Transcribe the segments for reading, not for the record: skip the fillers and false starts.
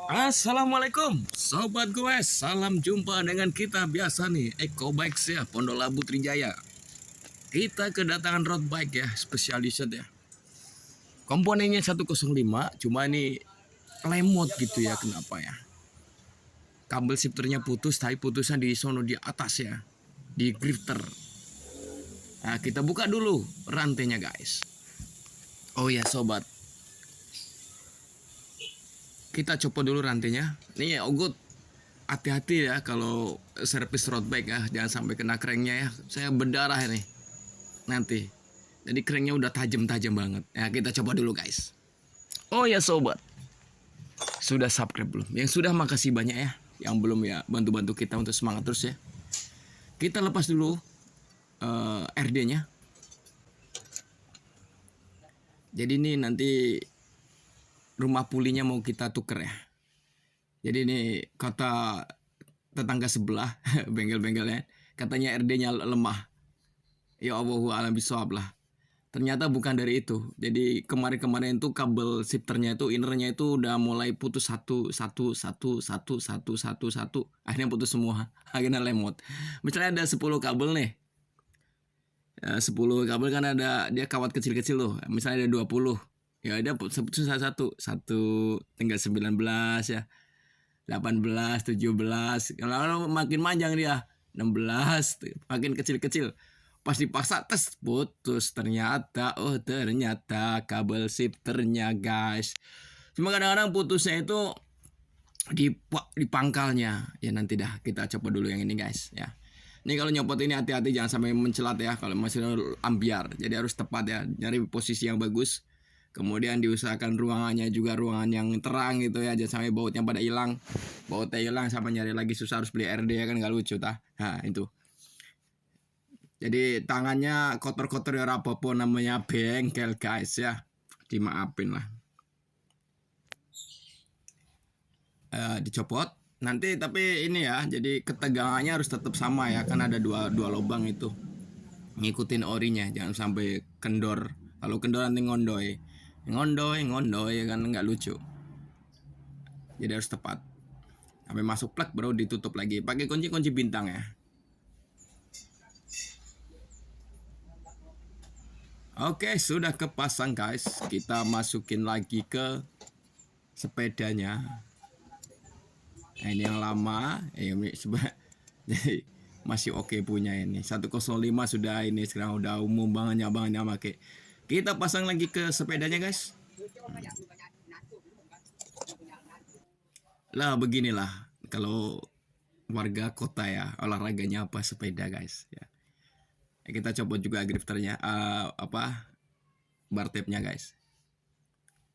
Assalamualaikum Sobat gue, salam jumpa dengan kita biasa nih Eko Bikes ya, Pondok Labu Trijaya. Kita kedatangan road bike ya, specialized ya. Komponennya 105, cuma ini lemot gitu ya, kenapa ya. Kabel shifternya putus, tapi putusnya di sono di atas ya, di grifter. Nah kita buka dulu rantainya guys. Oh ya sobat, kita copot dulu rantainya. Nih ya Ogut, hati-hati ya kalau servis road bike ya, jangan sampai kena cranknya ya. Saya berdarah ini nanti. Jadi cranknya udah tajam-tajam banget. Ya kita coba dulu guys. Oh ya sobat, sudah subscribe belum? Yang sudah makasih banyak ya. Yang belum ya bantu-bantu kita untuk semangat terus ya. Kita lepas dulu RD-nya. Jadi ini nanti rumah pulinya mau kita tuker ya. Jadi ini kata tetangga sebelah bengkel-bengkelnya, katanya RD-nya lemah. Ya Allahu a'lam bishawab lah. Ternyata bukan dari itu. Jadi kemarin-kemarin tuh kabel shifternya itu, innernya itu udah mulai putus satu. Akhirnya putus semua. Akhirnya lemot. Misalnya ada 10 kabel nih. Ya, 10 kabel kan ada dia kawat kecil-kecil loh. Misalnya ada 20. Ya ada putus satu. Satu tinggal 19 ya. 18, 17. Kalau makin panjang dia 16, makin kecil-kecil. Pas dipaksa tes putus, ternyata kabel shifternya guys. Cuma kadang-kadang putusnya itu di pangkalnya. Ya nanti dah kita coba dulu yang ini guys ya. Ini kalau nyopot ini hati-hati jangan sampai mencelat ya, kalau masih ambiar. Jadi harus tepat ya, nyari posisi yang bagus. Kemudian diusahakan ruangannya juga ruangan yang terang gitu ya, jangan sampai bautnya pada hilang. Bautnya hilang sama nyari lagi susah, harus beli RD ya kan, gak lucu tah. Nah itu. Jadi tangannya kotor-kotor ya rapopo, namanya bengkel guys ya. Dimaafin lah. Dicopot. Nanti tapi ini ya, jadi ketegangannya harus tetap sama ya, kan ada dua lubang itu. Ngikutin orinya, jangan sampai kendor. Kalau kendor nanti ngondoy kan nggak lucu. Jadi harus tepat. Sampai masuk plug baru ditutup lagi. Pakai kunci bintang ya. Oke, sudah kepasang guys. Kita masukin lagi ke sepedanya. Nah, ini yang lama. Jadi masih oke punya ini. 105 sudah ini, sekarang udah umum banget pakai. Kita pasang lagi ke sepedanya guys. Lah beginilah kalau warga kota ya, olahraganya apa sepeda guys ya. Kita copot juga grifternya, bar tape-nya guys.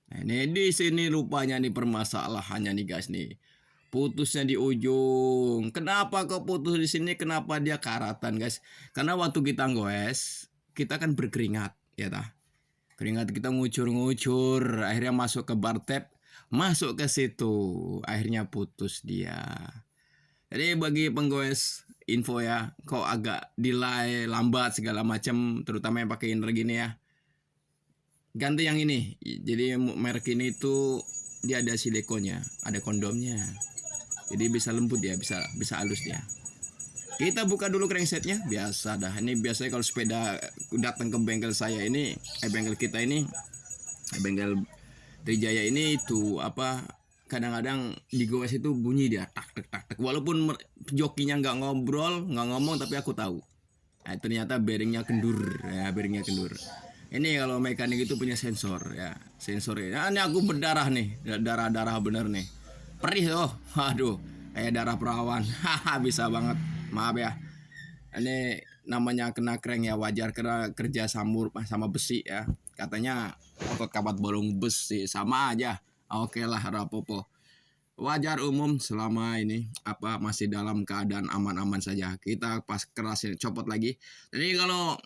Nah, ini di sini rupanya nih permasalahannya nih guys nih. Putusnya di ujung. Kenapa kok putus di sini? Kenapa dia karatan guys? Karena waktu kita goes, kita kan berkeringat ya tah. Keringat kita ngucur, akhirnya masuk ke bar tape, masuk ke situ, akhirnya putus dia. Jadi bagi penggoes info ya, kok agak delay, lambat segala macam, terutama yang pakai inner gini ya. Ganti yang ini. Jadi merek ini tuh dia ada silikonnya, ada kondomnya. Jadi bisa lembut ya, bisa halus dia. Kita buka dulu cranksetnya, biasa dah. Ini biasanya kalau sepeda datang ke bengkel saya ini, bengkel kita ini, bengkel Trijaya ini itu kadang-kadang di gowes itu bunyi dia tak. Walaupun jokinya nggak ngobrol, nggak ngomong, tapi aku tahu. Nah, ternyata bearingnya kendur ya, Ini kalau mekanik itu punya sensor ya, sensornya. Nah, ini aku berdarah nih, darah bener nih. Perih loh, aduh, kayak darah perawan. Haha, bisa banget. Maaf ya. Ini namanya kena crank ya, wajar karena kerja sama besi ya. Katanya otot kapat bolong besi sama aja. Oke lah, rapopo. Wajar umum selama ini masih dalam keadaan aman-aman saja. Kita pas kerasin copot lagi. Jadi kalau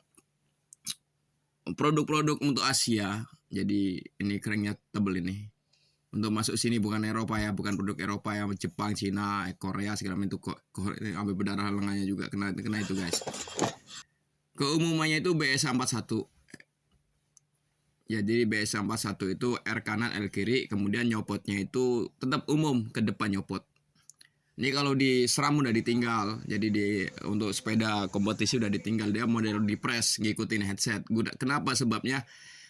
produk-produk untuk Asia, jadi ini cranknya tebel ini. Untuk masuk sini bukan Eropa ya, bukan produk Eropa ya, Jepang, Cina, Korea segala macam itu kok sampai berdarah lengannya juga kena itu guys. Keumumannya itu BS 41. Ya, jadi BS41 itu R kanan L kiri, kemudian nyopotnya itu tetap umum ke depan nyopot. Ini kalau di SRAM udah ditinggal, jadi untuk sepeda kompetisi udah ditinggal, dia model di press ngikutin headset. Kenapa sebabnya?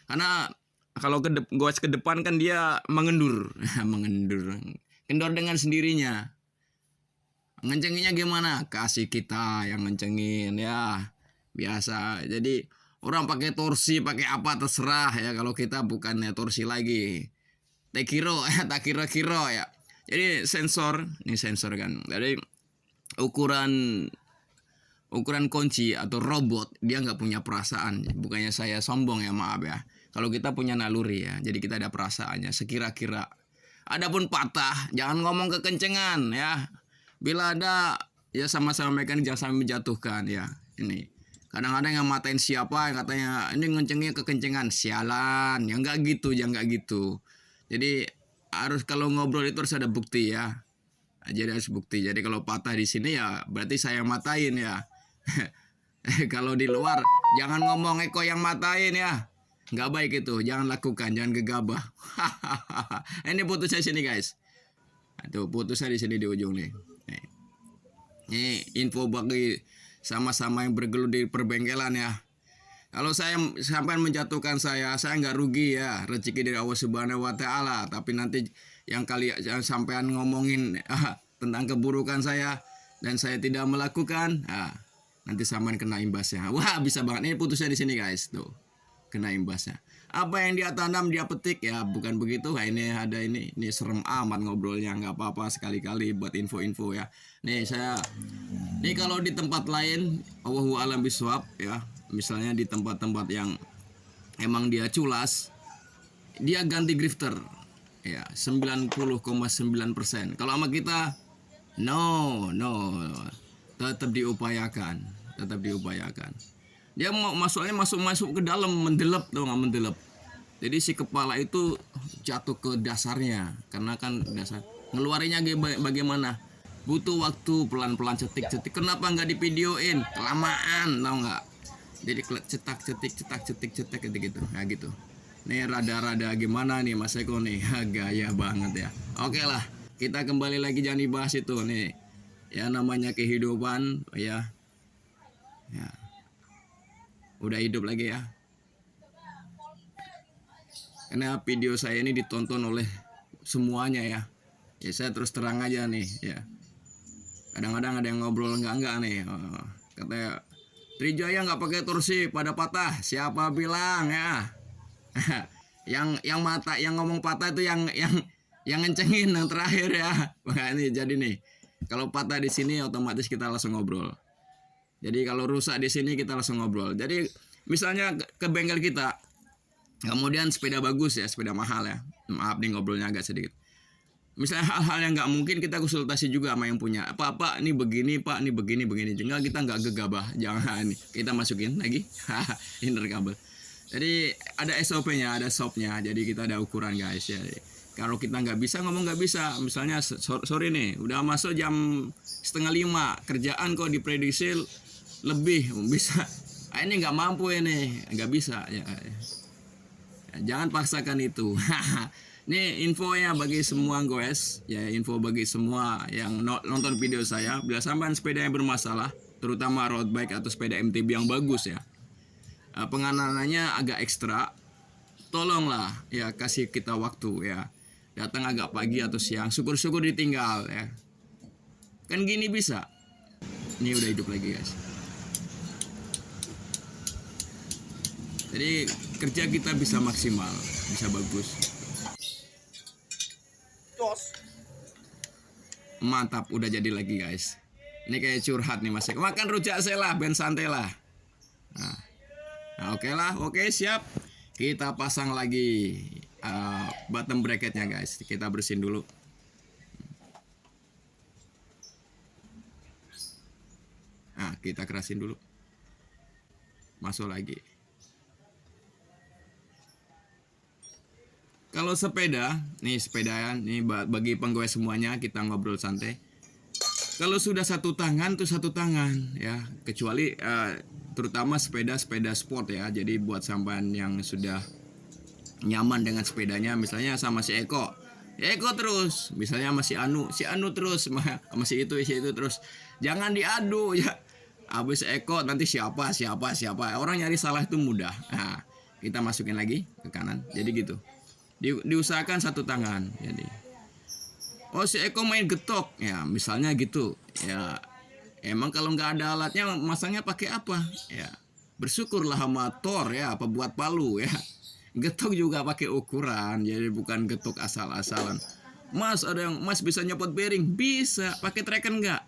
Karena kalau goes ke depan kan dia mengendur, kendor dengan sendirinya. Ngencenginnya gimana? Kasih kita yang ngencengin ya, biasa. Jadi orang pakai torsi, pakai apa terserah ya. Kalau kita bukannya torsi lagi, tekiro ya, tak kira-kira ya. Jadi ini sensor kan. Jadi ukuran kunci atau robot dia nggak punya perasaan. Bukannya saya sombong ya, maaf ya. Kalau kita punya naluri ya, jadi kita ada perasaannya sekira-kira. Adapun patah, jangan ngomong kekencengan ya. Bila ada ya sama-sama mekanik, jangan sampai menjatuhkan ya. Ini kadang-kadang yang matain siapa yang katanya ini ngencengnya kekencengan, sialan. Ya nggak gitu, jangan nggak gitu. Jadi harus kalau ngobrol itu harus ada bukti ya. Jadi harus bukti. Jadi kalau patah di sini ya berarti saya matain ya. Kalau di luar jangan ngomong Eko yang matain ya. Nggak baik itu. Jangan lakukan, jangan gegabah. Ini putusnya sini guys. Tuh putusnya di sini di ujung nih. Ini info bagi sama-sama yang bergelut di perbengkelan ya. Kalau saya sampai menjatuhkan saya nggak rugi ya, rezeki dari Allah Subhanahu wa taala, tapi nanti yang sampean ngomongin tentang keburukan saya dan saya tidak melakukan, nanti sampean kena imbasnya. Wah, bisa banget. Ini putusnya di sini guys, tuh. Kena imbasnya. Apa yang dia tanam dia petik ya, bukan begitu. Ini ada ini serem amat ngobrolnya, nggak apa-apa sekali-kali buat info-info ya. Nih kalau di tempat lain, Allahu a'lam bishawab ya. Misalnya di tempat-tempat yang emang dia culas, dia ganti grifter ya 90,9%. Kalau sama kita no, tetap diupayakan. Dia masuk ke dalam, mendelep tuh, nggak mendelep. Jadi si kepala itu jatuh ke dasarnya, karena kan dasar ngeluarinya bagaimana? Butuh waktu, pelan-pelan, cetik. Kenapa nggak divideoin? Kelamaan, tau nggak? Jadi cetak gitu. Nah gitu. Nih rada-rada gimana nih Mas Eko nih? Gaya banget ya. Oke lah, kita kembali lagi, jangan dibahas itu nih. Ya namanya kehidupan ya. Udah hidup lagi ya. Karena video saya ini ditonton oleh semuanya ya. Ya saya terus terang aja nih ya. Kadang-kadang ada yang ngobrol enggak nih. Katanya Trijaya nggak pakai torsi pada patah. Siapa bilang ya? yang ngomong patah itu yang ngencengin yang terakhir ya. Wah, ini jadi nih. Kalau patah di sini otomatis kita langsung ngobrol. Jadi kalau rusak di sini kita langsung ngobrol. Jadi misalnya ke bengkel kita, kemudian sepeda bagus ya, sepeda mahal ya. Maaf nih ngobrolnya agak sedikit. Misalnya hal-hal yang nggak mungkin kita konsultasi juga sama yang punya. Pak, ini begini, Pak, ini begini. Juga kita nggak gegabah. Jangan nih. Kita masukin lagi. Inner kabel. Jadi ada SOP-nya, ada shop-nya. Jadi kita ada ukuran guys ya. Kalau kita nggak bisa ngomong nggak bisa. Misalnya sorry nih, udah masuk jam 4:30. Kerjaan kok diprediksi lebih bisa. Ini nggak mampu ini, nggak bisa ya. Jangan paksakan itu. Ini infonya bagi semua guys, ya info bagi semua yang nonton video saya. Bila sampai sepeda yang bermasalah, terutama road bike atau sepeda MTB yang bagus ya, pengananannya agak ekstra, tolonglah ya kasih kita waktu ya. Datang agak pagi atau siang, syukur-syukur ditinggal ya. Kan gini bisa. Ini udah hidup lagi guys. Jadi kerja kita bisa maksimal, bisa bagus. Mantap, udah jadi lagi guys. Ini kayak curhat nih Mas. Makan rujak saya lah, ben santai lah. Nah oke lah, oke siap. Kita pasang lagi bottom bracketnya guys. Kita bersihin dulu. Nah kita kerasin dulu. Masuk lagi. Kalau sepeda, nih sepeda nih bagi penggawe semuanya kita ngobrol santai. Kalau sudah satu tangan tuh satu tangan ya, kecuali terutama sepeda sport ya. Jadi buat sampean yang sudah nyaman dengan sepedanya, misalnya sama si Eko terus, misalnya masih si Anu terus, masih itu terus, jangan diadu ya. Habis Eko nanti siapa orang nyari salah itu mudah. Nah, kita masukin lagi ke kanan, jadi gitu. Diusahakan satu tangan. Jadi, oh si Eko main getok, ya misalnya gitu, ya emang kalau nggak ada alatnya masangnya pakai apa? Ya bersyukurlah sama Thor ya, apa buat palu ya. Getok juga pakai ukuran, jadi bukan getok asal-asalan. Mas ada yang Mas bisa nyopot bearing, bisa. Pakai tracker nggak?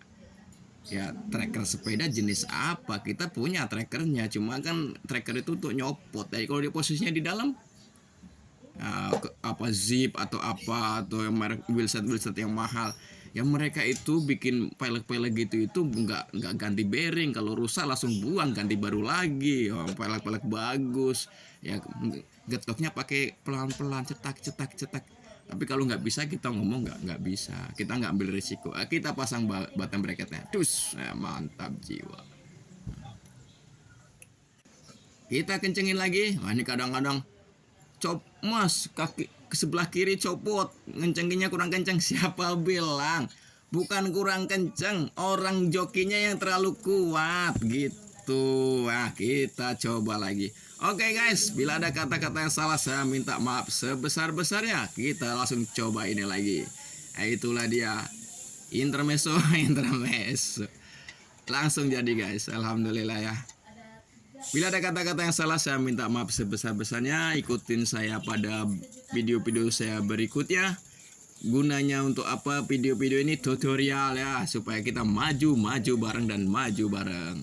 Ya tracker sepeda jenis apa? Kita punya trackernya, cuma kan tracker itu untuk nyopot. Jadi kalau di posisinya di dalam, apa zip atau apa atau yang merek wheelset yang mahal, yang mereka itu bikin pelek gitu itu nggak ganti bearing, kalau rusak langsung buang ganti baru lagi. Oh, pelek bagus ya, getoknya pakai pelan cetak. Tapi kalau nggak bisa kita ngomong nggak bisa, kita nggak ambil risiko, kita pasang batang bracketnya dus, ya, mantap jiwa. Kita kencengin lagi. Ini kadang-kadang Mas kaki ke sebelah kiri copot, ngencenginnya kurang kenceng. Siapa bilang? Bukan kurang kenceng, orang jokinya yang terlalu kuat gitu. Nah, kita coba lagi. Oke guys, bila ada kata-kata yang salah saya minta maaf sebesar-besarnya. Kita langsung coba ini lagi. Itulah dia intermezzo. Langsung jadi guys, alhamdulillah ya. Bila ada kata-kata yang salah saya minta maaf sebesar-besarnya. Ikutin saya pada video-video saya berikutnya. Gunanya untuk apa video-video ini? Tutorial ya, supaya kita maju bareng dan maju bareng.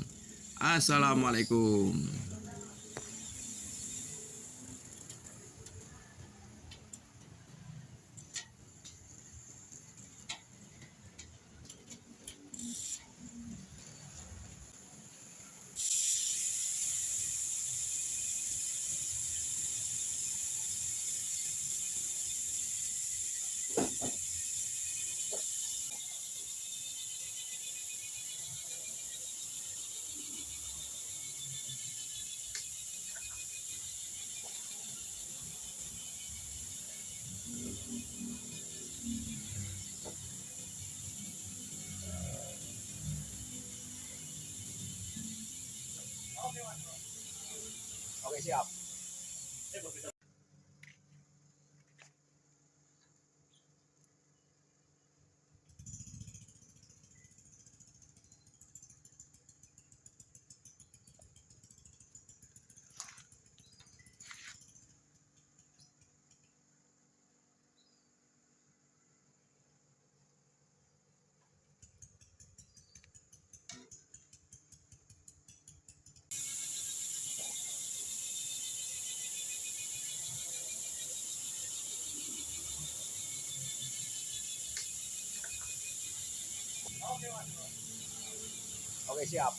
Assalamualaikum. Oke siap. Oke siap.